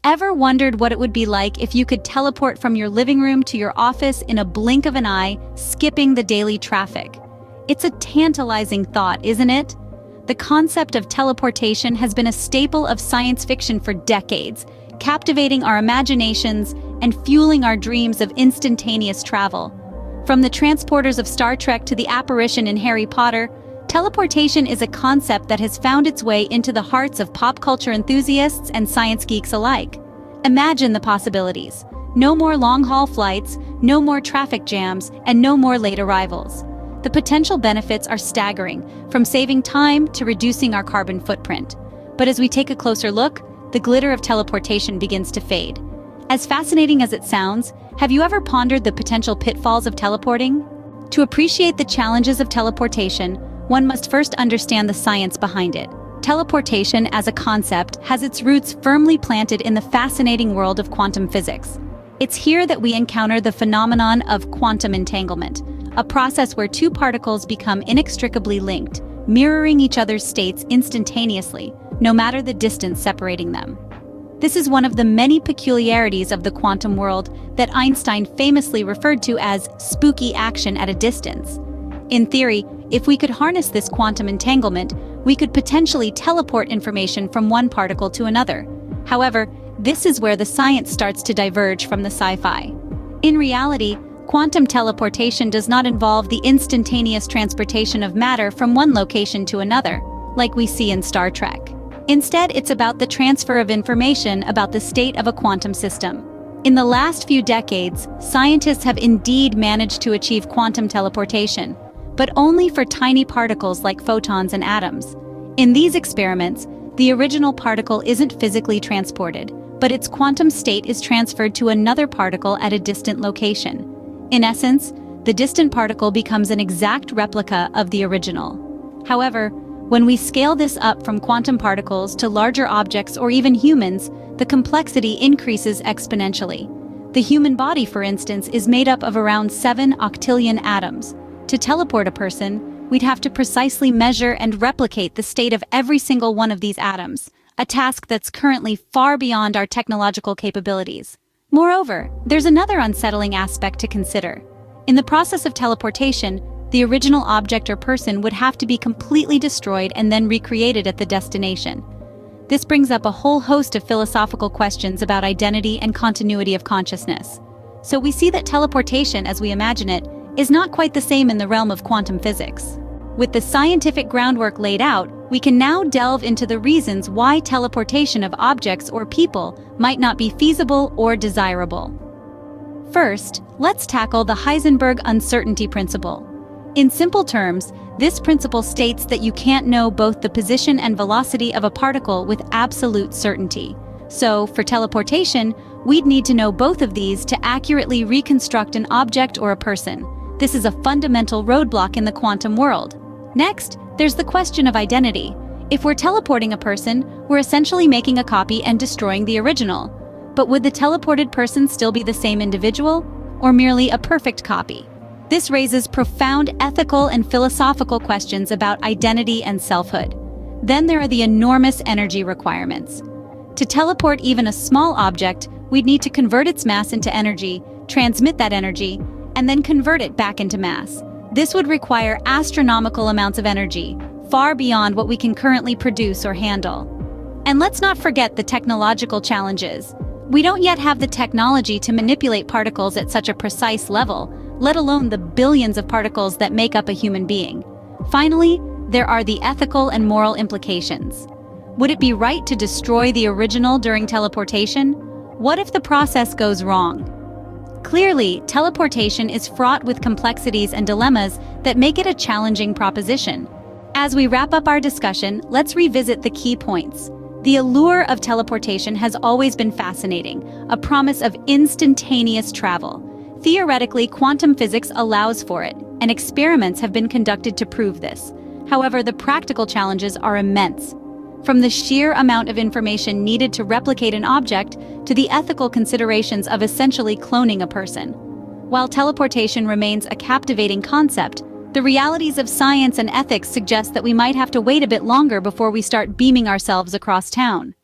Ever wondered what it would be like if you could teleport from your living room to your office in a blink of an eye, skipping the daily traffic? It's a tantalizing thought, isn't it? The concept of teleportation has been a staple of science fiction for decades, captivating our imaginations and fueling our dreams of instantaneous travel. From the transporters of Star Trek to the apparition in Harry Potter, teleportation is a concept that has found its way into the hearts of pop culture enthusiasts and science geeks alike. Imagine the possibilities. No more long-haul flights, no more traffic jams, and no more late arrivals. The potential benefits are staggering, from saving time to reducing our carbon footprint. But as we take a closer look, the glitter of teleportation begins to fade. As fascinating as it sounds, have you ever pondered the potential pitfalls of teleporting? To appreciate the challenges of teleportation, one must first understand the science behind it. Teleportation as a concept has its roots firmly planted in the fascinating world of quantum physics. It's here that we encounter the phenomenon of quantum entanglement, a process where two particles become inextricably linked, mirroring each other's states instantaneously, no matter the distance separating them. This is one of the many peculiarities of the quantum world that Einstein famously referred to as spooky action at a distance. In theory, if we could harness this quantum entanglement, we could potentially teleport information from one particle to another. However, this is where the science starts to diverge from the sci-fi. In reality, quantum teleportation does not involve the instantaneous transportation of matter from one location to another, like we see in Star Trek. Instead, it's about the transfer of information about the state of a quantum system. In the last few decades, scientists have indeed managed to achieve quantum teleportation, but only for tiny particles like photons and atoms. In these experiments, the original particle isn't physically transported, but its quantum state is transferred to another particle at a distant location. In essence, the distant particle becomes an exact replica of the original. However, when we scale this up from quantum particles to larger objects or even humans, the complexity increases exponentially. The human body, for instance, is made up of around 7 octillion atoms. To teleport a person, we'd have to precisely measure and replicate the state of every single one of these atoms, a task that's currently far beyond our technological capabilities. Moreover, there's another unsettling aspect to consider. In the process of teleportation, the original object or person would have to be completely destroyed and then recreated at the destination. This brings up a whole host of philosophical questions about identity and continuity of consciousness. So we see that teleportation, as we imagine it, is not quite the same in the realm of quantum physics. With the scientific groundwork laid out, we can now delve into the reasons why teleportation of objects or people might not be feasible or desirable. First, let's tackle the Heisenberg uncertainty principle. In simple terms, this principle states that you can't know both the position and velocity of a particle with absolute certainty. So, for teleportation, we'd need to know both of these to accurately reconstruct an object or a person. This is a fundamental roadblock in the quantum world. Next, there's the question of identity. If we're teleporting a person, we're essentially making a copy and destroying the original. But would the teleported person still be the same individual, or merely a perfect copy? This raises profound ethical and philosophical questions about identity and selfhood. Then there are the enormous energy requirements. To teleport even a small object, we'd need to convert its mass into energy, transmit that energy, and then convert it back into mass. This would require astronomical amounts of energy, far beyond what we can currently produce or handle. And let's not forget the technological challenges. We don't yet have the technology to manipulate particles at such a precise level, let alone the billions of particles that make up a human being. Finally, there are the ethical and moral implications. Would it be right to destroy the original during teleportation? What if the process goes wrong? Clearly, teleportation is fraught with complexities and dilemmas that make it a challenging proposition. As we wrap up our discussion, let's revisit the key points. The allure of teleportation has always been fascinating, a promise of instantaneous travel. Theoretically, quantum physics allows for it, and experiments have been conducted to prove this. However, the practical challenges are immense. From the sheer amount of information needed to replicate an object to the ethical considerations of essentially cloning a person. While teleportation remains a captivating concept, the realities of science and ethics suggest that we might have to wait a bit longer before we start beaming ourselves across town.